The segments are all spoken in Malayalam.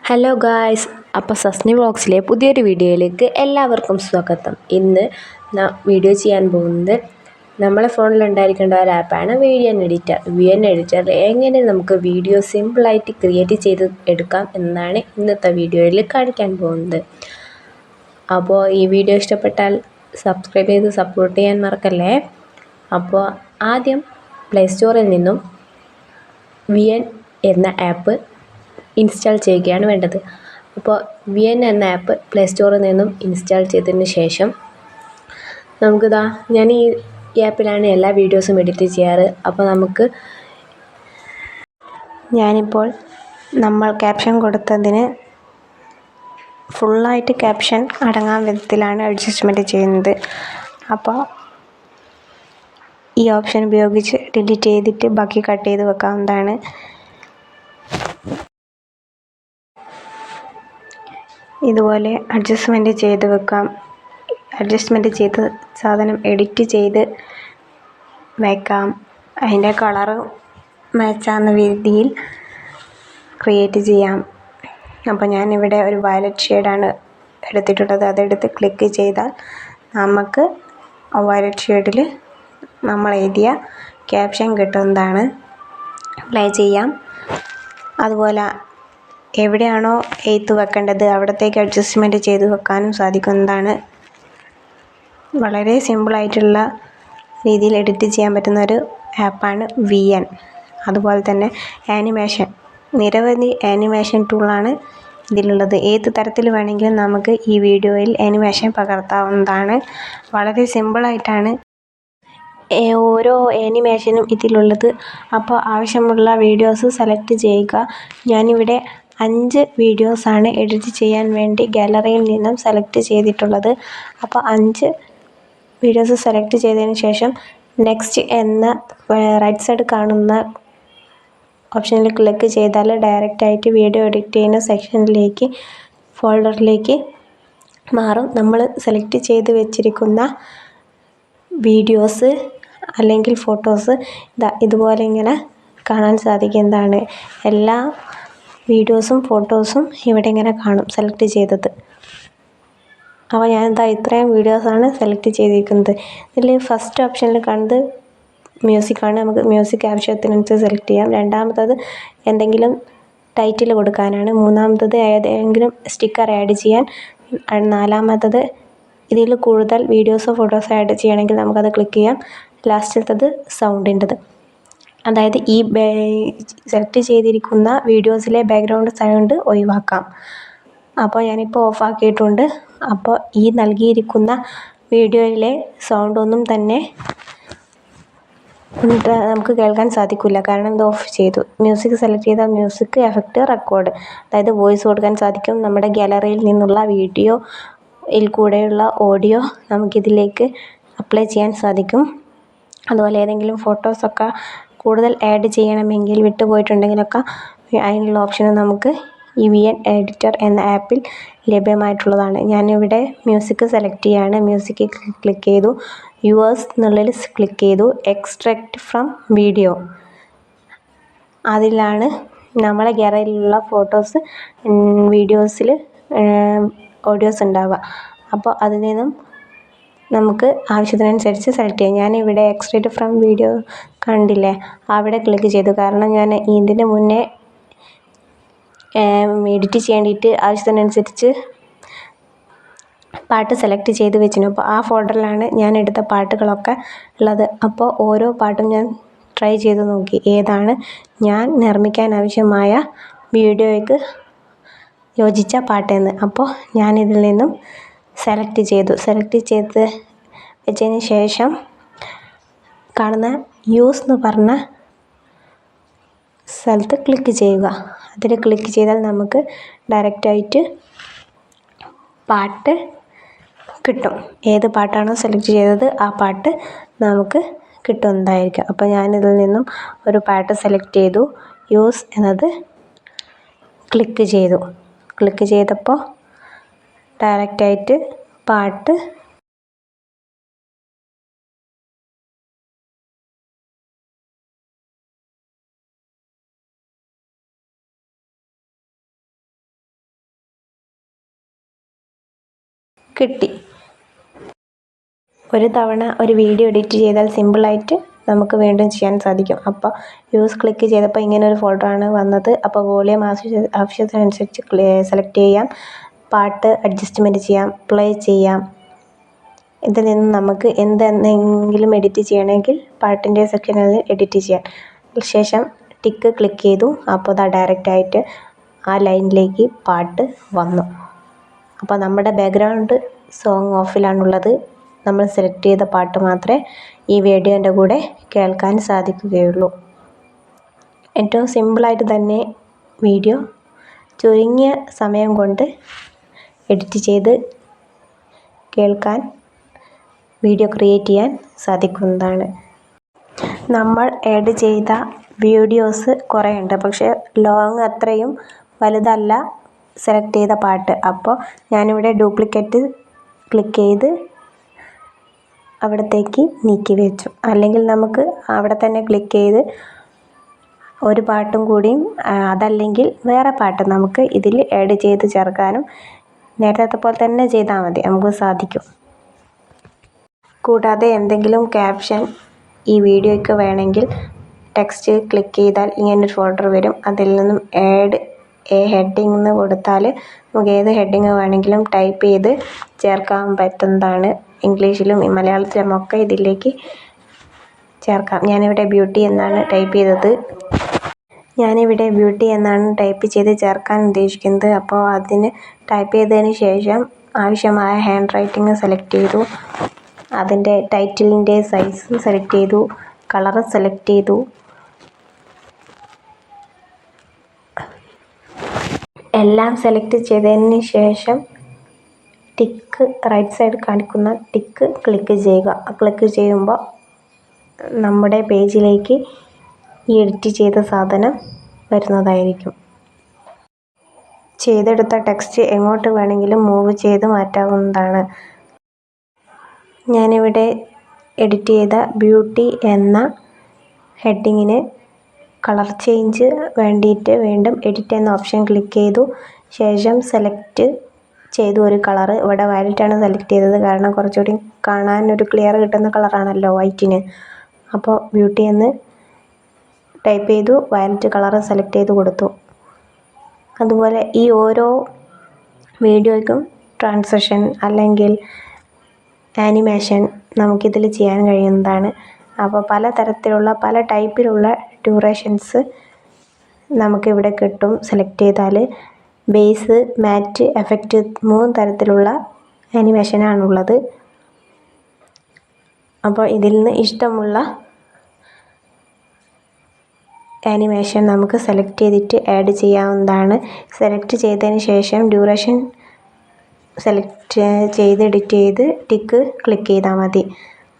ഹലോ ഗായ്സ്, അപ്പോൾ സസ്നി വ്ളോഗ്സിലെ പുതിയൊരു വീഡിയോയിലേക്ക് എല്ലാവർക്കും സ്വാഗതം. ഇന്ന് വീഡിയോ ചെയ്യാൻ പോകുന്നത് നമ്മളെ ഫോണിൽ ഉണ്ടായിരിക്കേണ്ട ഒരു ആപ്പാണ് VN എഡിറ്റർ. എങ്ങനെ നമുക്ക് വീഡിയോ സിമ്പിളായിട്ട് ക്രിയേറ്റ് ചെയ്ത് എടുക്കാം എന്നാണ് ഇന്നത്തെ വീഡിയോയിൽ കാണിക്കാൻ പോകുന്നത്. അപ്പോൾ ഈ വീഡിയോ ഇഷ്ടപ്പെട്ടാൽ സബ്സ്ക്രൈബ് ചെയ്ത് സപ്പോർട്ട് ചെയ്യാൻ മറക്കല്ലേ. അപ്പോൾ ആദ്യം പ്ലേ സ്റ്റോറിൽ നിന്നും VN എന്ന ആപ്പ് ഇൻസ്റ്റാൾ ചെയ്യുകയാണ് വേണ്ടത്. അപ്പോൾ VN എന്ന ആപ്പ് പ്ലേ സ്റ്റോറിൽ നിന്നും ഇൻസ്റ്റാൾ ചെയ്തതിന് ശേഷം ഞാൻ ഈ ആപ്പിലാണ് എല്ലാ വീഡിയോസും എഡിറ്റ് ചെയ്യാറ്. അപ്പോൾ ഞാനിപ്പോൾ നമ്മൾ ക്യാപ്ഷൻ കൊടുത്തതിന് ഫുള്ളായിട്ട് ക്യാപ്ഷൻ അടങ്ങാൻ വിധത്തിലാണ് അഡ്ജസ്റ്റ്മെൻറ്റ് ചെയ്യുന്നത്. അപ്പോൾ ഈ ഓപ്ഷൻ ഉപയോഗിച്ച് ഡിലീറ്റ് ചെയ്തിട്ട് ബാക്കി കട്ട് ചെയ്ത് വെക്കാവുന്നതാണ്. ഇതുപോലെ അഡ്ജസ്റ്റ്മെൻറ്റ് ചെയ്ത് വെക്കാം. അഡ്ജസ്റ്റ്മെൻറ്റ് ചെയ്ത് സാധനം എഡിറ്റ് ചെയ്ത് വയ്ക്കാം. അതിൻ്റെ കളറ് മാച്ചാകുന്ന രീതിയിൽ ക്രിയേറ്റ് ചെയ്യാം. അപ്പോൾ ഞാനിവിടെ ഒരു വയലറ്റ് ഷെയ്ഡാണ് എടുത്തിട്ടുള്ളത്. അതെടുത്ത് ക്ലിക്ക് ചെയ്താൽ നമുക്ക് ആ വയലറ്റ് ഷെയ്ഡിൽ നമ്മൾ എഴുതിയ ക്യാപ്ഷൻ കിട്ടുന്നതാണ്. പ്ലേ ചെയ്യാം. അതുപോലെ എവിടെയാണോ എഴുത്ത് വെക്കേണ്ടത് അവിടത്തേക്ക് അഡ്ജസ്റ്റ്മെൻറ്റ് ചെയ്ത് വെക്കാനും സാധിക്കുന്നതാണ്. വളരെ സിമ്പിളായിട്ടുള്ള രീതിയിൽ എഡിറ്റ് ചെയ്യാൻ പറ്റുന്ന ഒരു ആപ്പാണ് VN. അതുപോലെ തന്നെ നിരവധി ആനിമേഷൻ ടൂളാണ് ഇതിലുള്ളത്. ഏത് തരത്തിൽ വേണമെങ്കിലും നമുക്ക് ഈ വീഡിയോയിൽ ആനിമേഷൻ പകർത്താവുന്നതാണ്. വളരെ സിമ്പിളായിട്ടാണ് ഓരോ ആനിമേഷനും ഇതിലുള്ളത്. അപ്പോൾ ആവശ്യമുള്ള വീഡിയോസ് സെലക്ട് ചെയ്യുക. ഞാനിവിടെ 5 വീഡിയോസാണ് എഡിറ്റ് ചെയ്യാൻ വേണ്ടി ഗാലറിയിൽ നിന്നും സെലക്ട് ചെയ്തിട്ടുള്ളത്. അപ്പോൾ 5 വീഡിയോസ് സെലക്ട് ചെയ്തതിന് ശേഷം നെക്സ്റ്റ് എന്ന റൈറ്റ് സൈഡ് കാണുന്ന ഓപ്ഷനിൽ ക്ലിക്ക് ചെയ്താൽ ഡയറക്റ്റായിട്ട് വീഡിയോ എഡിറ്റ് ചെയ്യുന്ന ഫോൾഡറിലേക്ക് മാറും. നമ്മൾ സെലക്ട് ചെയ്ത് വെച്ചിരിക്കുന്ന വീഡിയോസ് അല്ലെങ്കിൽ ഫോട്ടോസ് ഇതുപോലെ ഇങ്ങനെ കാണാൻ സാധിക്കുന്നതാണ്. എല്ലാ വീഡിയോസും ഫോട്ടോസും ഇവിടെ ഇങ്ങനെ കാണും സെലക്ട് ചെയ്തത്. അപ്പോൾ ഇത്രയും വീഡിയോസാണ് സെലക്ട് ചെയ്തിരിക്കുന്നത്. ഇതിൽ ഫസ്റ്റ് ഓപ്ഷനിൽ കാണുന്നത് മ്യൂസിക്കാണ്. നമുക്ക് മ്യൂസിക് ആവശ്യത്തിനനുസരിച്ച് സെലക്ട് ചെയ്യാം. രണ്ടാമത്തത് എന്തെങ്കിലും ടൈറ്റിൽ കൊടുക്കാനാണ്. മൂന്നാമത്തത് ഏതെങ്കിലും സ്റ്റിക്കർ ആഡ് ചെയ്യാൻ. നാലാമത്തത് ഇതിൽ കൂടുതൽ വീഡിയോസോ ഫോട്ടോസോ ആഡ് ചെയ്യണമെങ്കിൽ നമുക്കത് ക്ലിക്ക് ചെയ്യാം. ലാസ്റ്റത്തത് സൗണ്ടിൻ്റെത്. അതായത് ഈ സെലക്ട് ചെയ്തിരിക്കുന്ന വീഡിയോസിലെ ബാക്ക്ഗ്രൗണ്ട് സൗണ്ട് ഒഴിവാക്കാം. അപ്പോൾ ഞാനിപ്പോൾ ഓഫാക്കിയിട്ടുണ്ട്. അപ്പോൾ ഈ നൽകിയിരിക്കുന്ന വീഡിയോയിലെ സൗണ്ടൊന്നും തന്നെ നമുക്ക് കേൾക്കാൻ സാധിക്കില്ല, കാരണം ഇത് ഓഫ് ചെയ്തു. മ്യൂസിക് സെലക്ട് ചെയ്താൽ മ്യൂസിക് എഫക്റ്റ് റെക്കോർഡ്, അതായത് വോയിസ് കൊടുക്കാൻ സാധിക്കും. നമ്മുടെ ഗാലറിയിൽ നിന്നുള്ള വീഡിയോയിൽ കൂടെയുള്ള ഓഡിയോ നമുക്കിതിലേക്ക് അപ്ലൈ ചെയ്യാൻ സാധിക്കും. അതുപോലെ ഏതെങ്കിലും ഫോട്ടോസൊക്കെ കൂടുതൽ ആഡ് ചെയ്യണമെങ്കിൽ വിട്ടുപോയിട്ടുണ്ടെങ്കിലൊക്കെ അതിനുള്ള ഓപ്ഷൻ നമുക്ക് ഈ VN എഡിറ്റർ എന്ന ആപ്പിൽ ലഭ്യമായിട്ടുള്ളതാണ്. ഞാനിവിടെ മ്യൂസിക് സെലക്ട് ചെയ്യാണ്. മ്യൂസിക് ക്ലിക്ക് ചെയ്തു. യുവേഴ്സ് എന്നുള്ളതിൽ ക്ലിക്ക് ചെയ്തു. എക്സ്ട്രാക്റ്റ് ഫ്രം വീഡിയോ, അതിലാണ് നമ്മളെ ഗാലറിയിലുള്ള ഫോട്ടോസ് ഓഡിയോസ് ഉണ്ടാവുക. അപ്പോൾ അതിൽ നിന്നും നമുക്ക് ആവശ്യത്തിനനുസരിച്ച് സെലക്ട് ചെയ്യാം. ഞാനിവിടെ എക്സ്ട്രാക്റ്റ് ഫ്രം വീഡിയോ കണ്ടില്ലേ, അവിടെ ക്ലിക്ക് ചെയ്തു. കാരണം ഞാൻ ഇതിന് മുന്നേ എഡിറ്റ് ചെയ്യേണ്ടിയിട്ട് ആവശ്യത്തിനനുസരിച്ച് പാട്ട് സെലക്ട് ചെയ്ത് വെച്ചിരുന്നു. അപ്പോൾ ആ ഫോൾഡറിലാണ് ഞാൻ എടുത്ത പാട്ടുകളൊക്കെ ഉള്ളത്. അപ്പോൾ ഓരോ പാട്ടും ഞാൻ ട്രൈ ചെയ്ത് നോക്കി ഏതാണ് ഞാൻ നിർമ്മിക്കാൻ ആവശ്യമായ വീഡിയോയ്ക്ക് യോജിച്ച പാട്ടെന്ന്. അപ്പോൾ ഞാനിതിൽ നിന്നും സെലക്ട് ചെയ്ത് വെച്ചതിന് ശേഷം കാണുന്ന യൂസ് എന്ന് പറഞ്ഞ സ്ഥലത്ത് ക്ലിക്ക് ചെയ്യുക. അതിൽ ക്ലിക്ക് ചെയ്താൽ നമുക്ക് ഡയറക്റ്റായിട്ട് പാട്ട് കിട്ടും. ഏത് പാട്ടാണോ സെലക്ട് ചെയ്തത് ആ പാട്ട് നമുക്ക് കിട്ടുന്നതായിരിക്കും. അപ്പോൾ ഞാനിതിൽ നിന്നും ഒരു പാട്ട് സെലക്ട് ചെയ്തു. യൂസ് എന്നത് ക്ലിക്ക് ചെയ്തപ്പോൾ ഡയറക്റ്റായിട്ട് പാട്ട് കിട്ടി. ഒരു തവണ ഒരു വീഡിയോ എഡിറ്റ് ചെയ്താൽ സിമ്പിളായിട്ട് നമുക്ക് വീണ്ടും ചെയ്യാൻ സാധിക്കും. അപ്പോൾ യൂസ് ക്ലിക്ക് ചെയ്തപ്പോൾ ഇങ്ങനെ ഒരു ഫോട്ടോ ആണ് വന്നത്. അപ്പോൾ വോളിയം ആവശ്യത്തിനനുസരിച്ച് സെലക്ട് ചെയ്യാം, പാട്ട് അഡ്ജസ്റ്റ്മെൻറ്റ് ചെയ്യാം, പ്ലേ ചെയ്യാം. ഇതിൽ നിന്ന് നമുക്ക് എന്തെങ്കിലും എഡിറ്റ് ചെയ്യണമെങ്കിൽ പാട്ടിൻ്റെ സെക്ഷനിൽ എഡിറ്റ് ചെയ്യാം. ശേഷം ടിക്ക് ക്ലിക്ക് ചെയ്തു. അപ്പോൾ ഡയറക്റ്റായിട്ട് ആ ലൈനിലേക്ക് പാട്ട് വന്നു. അപ്പോൾ നമ്മുടെ ബാക്ക്ഗ്രൗണ്ട് സോങ് ഓഫിലാണുള്ളത്. നമ്മൾ സെലക്ട് ചെയ്ത പാട്ട് മാത്രമേ ഈ വീഡിയോൻ്റെ കൂടെ കേൾക്കാൻ സാധിക്കുകയുള്ളൂ. ഏറ്റവും സിമ്പിളായിട്ട് തന്നെ വീഡിയോ ചുരുങ്ങിയ സമയം കൊണ്ട് എഡിറ്റ് ചെയ്ത് കേൾക്കാൻ വീഡിയോ ക്രിയേറ്റ് ചെയ്യാൻ സാധിക്കുന്നതാണ്. നമ്മൾ ആഡ് ചെയ്ത വീഡിയോസ് കുറേ ഉണ്ട്, പക്ഷേ ലോങ് അത്രയും വലുതല്ല സെലക്ട് ചെയ്ത പാട്ട്. അപ്പോൾ ഞാനിവിടെ ഡ്യൂപ്ലിക്കേറ്റ് ക്ലിക്ക് ചെയ്ത് അവിടത്തേക്ക് നീക്കി വെച്ചു. അല്ലെങ്കിൽ നമുക്ക് അവിടെ തന്നെ ക്ലിക്ക് ചെയ്ത് ഒരു പാട്ടും കൂടിയും അതല്ലെങ്കിൽ വേറെ പാട്ട് നമുക്ക് ഇതിൽ ആഡ് ചെയ്ത് ചേർക്കാനും നേരത്തെ പോലെ തന്നെ ചെയ്താൽ മതി, നമുക്ക് സാധിക്കും. കൂടാതെ എന്തെങ്കിലും ക്യാപ്ഷൻ ഈ വീഡിയോയ്ക്ക് വേണമെങ്കിൽ ടെക്സ്റ്റ് ക്ലിക്ക് ചെയ്താൽ ഇങ്ങനൊരു ഫോൾഡർ വരും. അതിൽ നിന്നും ആഡ് എ ഹെഡിങ് എന്ന് കൊടുത്താൽ നമുക്ക് ഏത് ഹെഡിങ് വേണമെങ്കിലും ടൈപ്പ് ചെയ്ത് ചേർക്കാൻ പറ്റുന്നതാണ്. ഇംഗ്ലീഷിലും മലയാളത്തിലും ഒക്കെ ഇതിലേക്ക് ചേർക്കാം. ഞാനിവിടെ ബ്യൂട്ടി എന്നാണ് ടൈപ്പ് ചെയ്ത് ചേർക്കാൻ ഉദ്ദേശിക്കുന്നത്. അപ്പോൾ അതിന് ടൈപ്പ് ചെയ്തതിന് ശേഷം ആവശ്യമായ ഹാൻഡ് റൈറ്റിംഗ് സെലക്ട് ചെയ്തു, അതിൻ്റെ ടൈറ്റിലിൻ്റെ സൈസ് സെലക്ട് ചെയ്തു, കളറ് സെലക്ട് ചെയ്തു. എല്ലാം സെലക്ട് ചെയ്തതിന് ശേഷം ടിക്ക് റൈറ്റ് സൈഡ് കാണിക്കുന്ന ടിക്ക് ക്ലിക്ക് ചെയ്യുക. ക്ലിക്ക് ചെയ്യുമ്പോൾ നമ്മുടെ പേജിലേക്ക് ഈ എഡിറ്റ് ചെയ്ത സാധനം വരുന്നതായിരിക്കും. ചെയ്തെടുത്ത ടെക്സ്റ്റ് എങ്ങോട്ട് വേണമെങ്കിലും മൂവ് ചെയ്ത് മാറ്റാവുന്നതാണ്. ഞാനിവിടെ എഡിറ്റ് ചെയ്ത ബ്യൂട്ടി എന്ന ഹെഡിങ്ങിന് കളർ ചേഞ്ച് വേണ്ടിയിട്ട് വീണ്ടും എഡിറ്റ് എന്ന ഓപ്ഷൻ ക്ലിക്ക് ചെയ്തു. ശേഷം സെലക്ട് ചെയ്തു ഒരു കളറ്. ഇവിടെ വയലറ്റാണ് സെലക്ട് ചെയ്തത്, കാരണം കുറച്ചുകൂടി കാണാൻ ഒരു ക്ലിയർ കിട്ടുന്ന കളറാണല്ലോ വൈറ്റിന്. അപ്പോൾ ബ്യൂട്ടി എന്ന് ടൈപ്പ് ചെയ്തു, വയലറ്റ് കളറ് സെലക്ട് ചെയ്ത് കൊടുത്തു. അതുപോലെ ഈ ഓരോ വീഡിയോയ്ക്കും ട്രാൻസിഷൻ അല്ലെങ്കിൽ ആനിമേഷൻ നമുക്കിതിൽ ചെയ്യാൻ കഴിയുന്നതാണ്. അപ്പോൾ പല ടൈപ്പിലുള്ള ഡ്യൂറേഷൻസ് നമുക്കിവിടെ കിട്ടും. സെലക്ട് ചെയ്താൽ ബേസ്, മാറ്റ്, എഫക്റ്റ് 3 തരത്തിലുള്ള ആനിമേഷനാണുള്ളത്. അപ്പോൾ ഇതിൽ നിന്ന് ഇഷ്ടമുള്ള ആനിമേഷൻ നമുക്ക് സെലക്ട് ചെയ്തിട്ട് ആഡ് ചെയ്യാവുന്നതാണ്. സെലക്ട് ചെയ്തതിന് ശേഷം ഡ്യൂറേഷൻ സെലക്ട് ചെയ്ത് എഡിറ്റ് ചെയ്ത് ടിക്ക് ക്ലിക്ക് ചെയ്താൽ മതി.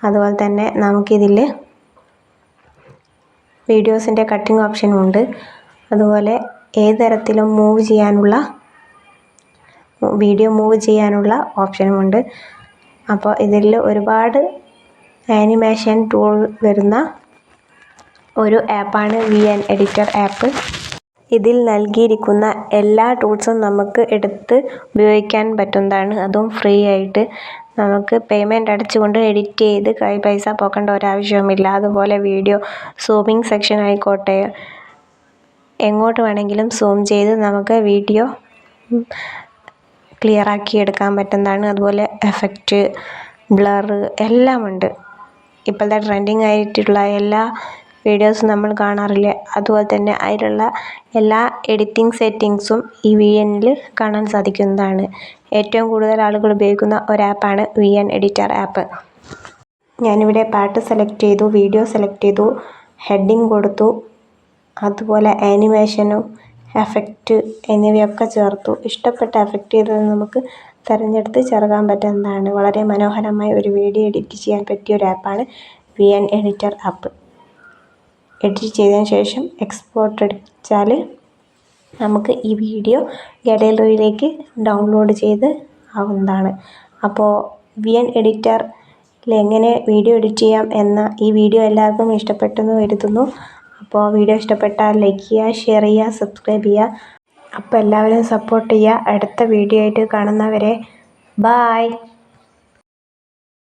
അതുപോലെ തന്നെ നമുക്കിതിൽ വീഡിയോസിൻ്റെ കട്ടിംഗ് ഓപ്ഷനും ഉണ്ട്. അതുപോലെ ഏത് തരത്തിലും വീഡിയോ മൂവ് ചെയ്യാനുള്ള ഓപ്ഷനുമുണ്ട്. അപ്പോൾ ഇതിൽ ഒരുപാട് ആനിമേഷൻ ടൂൾ വരുന്ന ഒരു ആപ്പാണ് VN എഡിറ്റർ ആപ്പ്. ഇതിൽ നൽകിയിരിക്കുന്ന എല്ലാ ടൂൾസും നമുക്ക് എടുത്ത് ഉപയോഗിക്കാൻ പറ്റുന്നതാണ്, അതും ഫ്രീ ആയിട്ട്. നമുക്ക് പേയ്മെൻറ്റ് അടച്ചുകൊണ്ട് എഡിറ്റ് ചെയ്ത് പൈസ പോക്കേണ്ട ഒരാവശ്യവുമില്ല. അതുപോലെ വീഡിയോ സൂമിങ് സെക്ഷൻ ആയിക്കോട്ടെ, എങ്ങോട്ട് വേണമെങ്കിലും സൂം ചെയ്ത് നമുക്ക് വീഡിയോ ക്ലിയർ ആക്കി എടുക്കാൻ പറ്റുന്നതാണ്. അതുപോലെ എഫക്റ്റ്, ബ്ലർ എല്ലാം ഉണ്ട്. ഇപ്പോഴത്തെ ട്രെൻഡിങ് ആയിട്ടുള്ള എല്ലാ വീഡിയോസും നമ്മൾ കാണാറില്ലേ, അതുപോലെ തന്നെ അതിലുള്ള എല്ലാ എഡിറ്റിംഗ് സെറ്റിങ്സും ഈ VNൽ കാണാൻ സാധിക്കുന്നതാണ്. ഏറ്റവും കൂടുതൽ ആളുകൾ ഉപയോഗിക്കുന്ന ഒരു ആപ്പാണ് VN എഡിറ്റർ ആപ്പ്. ഞാനിവിടെ പാട്ട് സെലക്ട് ചെയ്തു, വീഡിയോ സെലക്ട് ചെയ്തു, ഹെഡിങ് കൊടുത്തു, അതുപോലെ ആനിമേഷനും എഫക്റ്റ് എന്നിവയൊക്കെ ചേർത്തു. ഇഷ്ടപ്പെട്ട എഫക്റ്റ് ചെയ്തത് നമുക്ക് തിരഞ്ഞെടുത്ത് ചേർക്കാൻ പറ്റുന്നതാണ്. വളരെ മനോഹരമായ ഒരു വീഡിയോ എഡിറ്റ് ചെയ്യാൻ പറ്റിയ ഒരു ആപ്പാണ് VN എഡിറ്റർ ആപ്പ്. എഡിറ്റ് ചെയ്തതിന് ശേഷം എക്സ്പോർട്ട് അടിച്ചാൽ നമുക്ക് ഈ വീഡിയോ ഗാലറിയിലേക്ക് ഡൗൺലോഡ് ചെയ്ത് ആവുന്നതാണ്. അപ്പോൾ VN എഡിറ്ററിൽ എങ്ങനെ വീഡിയോ എഡിറ്റ് ചെയ്യാം എന്ന ഈ വീഡിയോ എല്ലാവർക്കും ഇഷ്ടപ്പെട്ടെന്ന് കരുതുന്നു. അപ്പോൾ വീഡിയോ ഇഷ്ടപ്പെട്ടാൽ ലൈക്ക് ചെയ്യുക, ഷെയർ ചെയ്യുക, സബ്സ്ക്രൈബ് ചെയ്യുക. അപ്പോൾ എല്ലാവരും സപ്പോർട്ട് ചെയ്യുക. അടുത്ത വീഡിയോ ആയിട്ട് കാണുന്നവരെ ബായ്.